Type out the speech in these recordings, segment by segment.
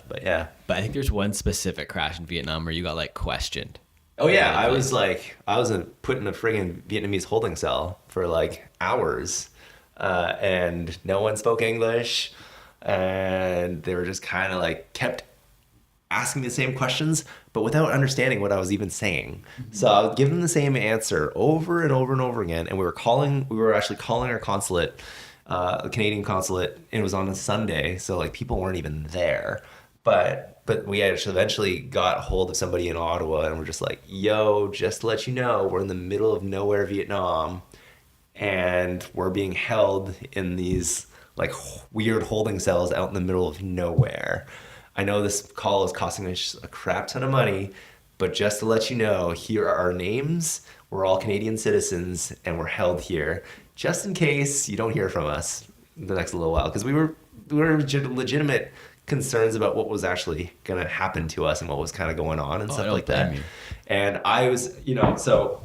But yeah. But I think there's one specific crash in Vietnam where you got like questioned. Oh yeah, I was put in a friggin' Vietnamese holding cell for like hours, and no one spoke English, and they were just kind of like kept asking me the same questions, but without understanding what I was even saying. So I would give them the same answer over and over and over again, and we were actually calling our consulate, the Canadian consulate, and it was on a Sunday, so like people weren't even there, but we actually eventually got a hold of somebody in Ottawa, and we're just like, yo, just to let you know, we're in the middle of nowhere, Vietnam, and we're being held in these like weird holding cells out in the middle of nowhere. I know this call is costing us a crap ton of money, but just to let you know, here are our names. We're all Canadian citizens, and we're held here just in case you don't hear from us the next little while, because we were legitimate concerns about what was actually going to happen to us and what was kind of going on and stuff like that. And I was, so,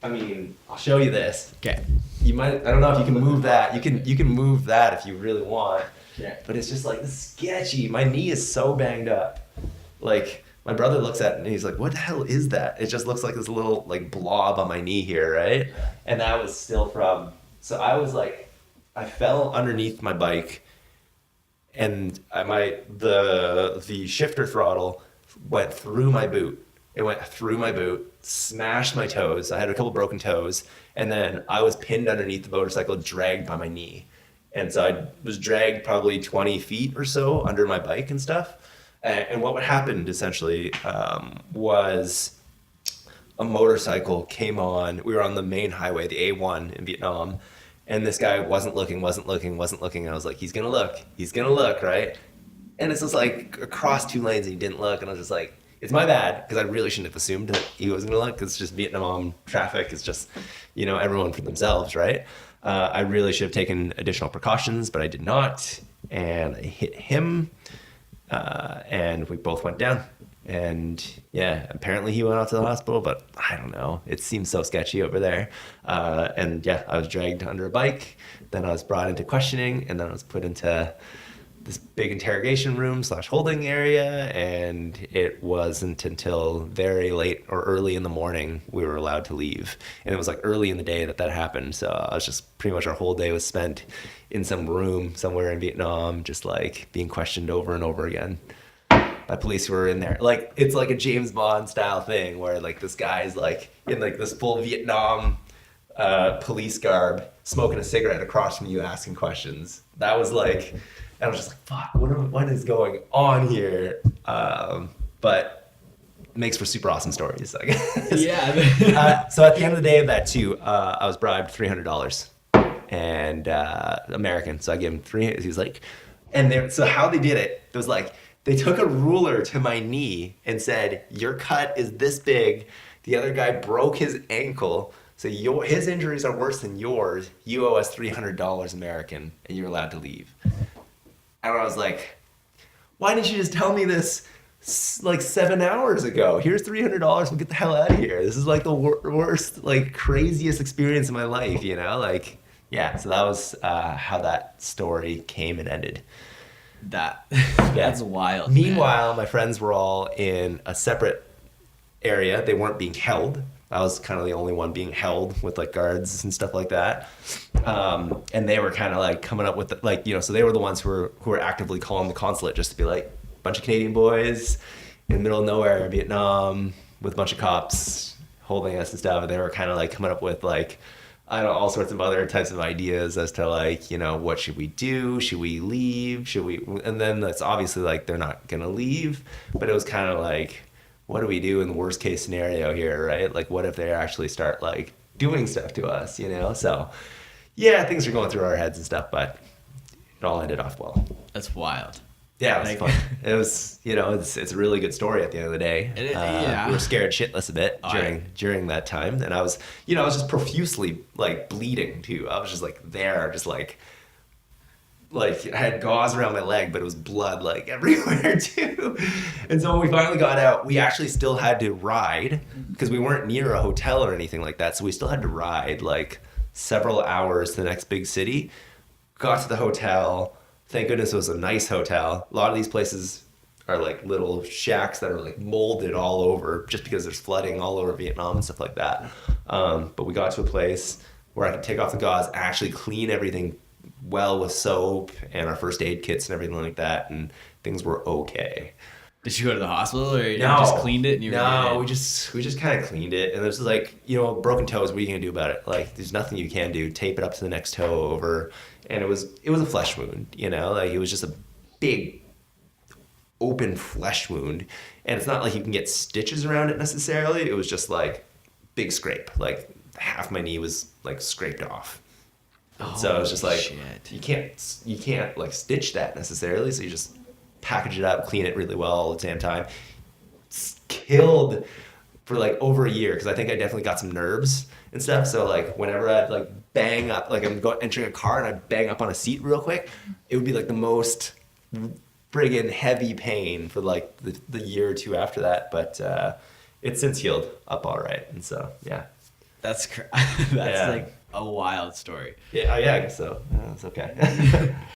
I mean, I'll show you this. Okay. You might, I don't know if you can move that. You can move that if you really want. Yeah. But it's just like sketchy. My knee is so banged up. Like, my brother looks at it and he's like, what the hell is that? It just looks like this little like blob on my knee here, right? And that was still from, so I was like, I fell underneath my bike, and the shifter throttle went through my boot. It went through my boot, smashed my toes. I had a couple broken toes, and then I was pinned underneath the motorcycle, dragged by my knee. And so I was dragged probably 20 feet or so under my bike and stuff. And what happened essentially was a motorcycle came on. We were on the main highway, the A1 in Vietnam. And this guy wasn't looking. And I was like, he's going to look, right? And it's just like across two lanes and he didn't look. And I was just like, it's my bad, because I really shouldn't have assumed that he wasn't going to look, because it's just Vietnam traffic. It's just, everyone for themselves, right? I really should have taken additional precautions, but I did not. And I hit him, and we both went down. And yeah, apparently he went out to the hospital, but I don't know. It seems so sketchy over there. And yeah, I was dragged under a bike. Then I was brought into questioning, and then I was put into this big interrogation room / holding area. And it wasn't until very late or early in the morning we were allowed to leave. And it was like early in the day that happened. So I was just pretty much our whole day was spent in some room somewhere in Vietnam, just like being questioned over and over again by police who were in there. Like, it's like a James Bond style thing where like this guy's like in like this full Vietnam police garb, smoking a cigarette across from you, asking questions. That was like, I was just like, fuck, what is going on here? But it makes for super awesome stories, I guess. Yeah. So at the end of the day of that too, I was bribed $300 and American. So I gave him $300. He was like, so how they did it was like, they took a ruler to my knee and said, your cut is this big. The other guy broke his ankle. So his injuries are worse than yours. You owe us $300 American, and you're allowed to leave. And I was like, why didn't you just tell me this like 7 hours ago? Here's $300. We'll get the hell out of here. This is like the worst, like craziest experience of my life, Like, yeah. So that was how that story came and ended. That's wild. Meanwhile, my friends were all in a separate area. They weren't being held. I was kind of the only one being held with like guards and stuff like that. And they were kind of like coming up with so they were the ones who were actively calling the consulate just to be like, a bunch of Canadian boys in the middle of nowhere, Vietnam, with a bunch of cops holding us and stuff. And they were kind of like coming up with like, I don't know, all sorts of other types of ideas as to like, what should we do? Should we leave? And then that's obviously like, they're not going to leave, but it was kind of like, what do we do in the worst case scenario here, right? Like, what if they actually start like doing stuff to us, So yeah, things are going through our heads and stuff, but it all ended off well. That's wild. Yeah, it was fun. It was, it's a really good story at the end of the day. Yeah. We were scared shitless a bit during that time. And I was just profusely like bleeding too. I was just like there, just like I had gauze around my leg, but it was blood like everywhere too. And so when we finally got out, we actually still had to ride because we weren't near a hotel or anything like that. So we still had to ride like several hours to the next big city. Got to the hotel. Thank goodness it was a nice hotel. A lot of these places are like little shacks that are like molded all over just because there's flooding all over Vietnam and stuff like that. But we got to a place where I could take off the gauze, actually clean everything well with soap and our first aid kits and everything like that, and things were okay. Did you go to the hospital or you No, just cleaned it and you were no, good? we just kind of cleaned it, and there's like, you know, broken toes. What are you gonna do about it? Like, there's nothing you can do. Tape it up to the next toe over, and it was a flesh wound. You know, like it was just a big open flesh wound, and it's not like you can get stitches around it necessarily. It was just like big scrape. Like half my knee was like scraped off. So it was just like shit. you can't like stitch that necessarily. So you just package it up, clean it really well all the damn time. Killed for like over a year because I think I definitely got some nerves and stuff. So like whenever I'd like bang up, like entering a car and I'd bang up on a seat real quick, it would be like the most friggin' heavy pain for like the year or two after that. But it's since healed up all right, and so yeah. That's Yeah. like a wild story. Yeah, I guess so. Yeah, it's okay.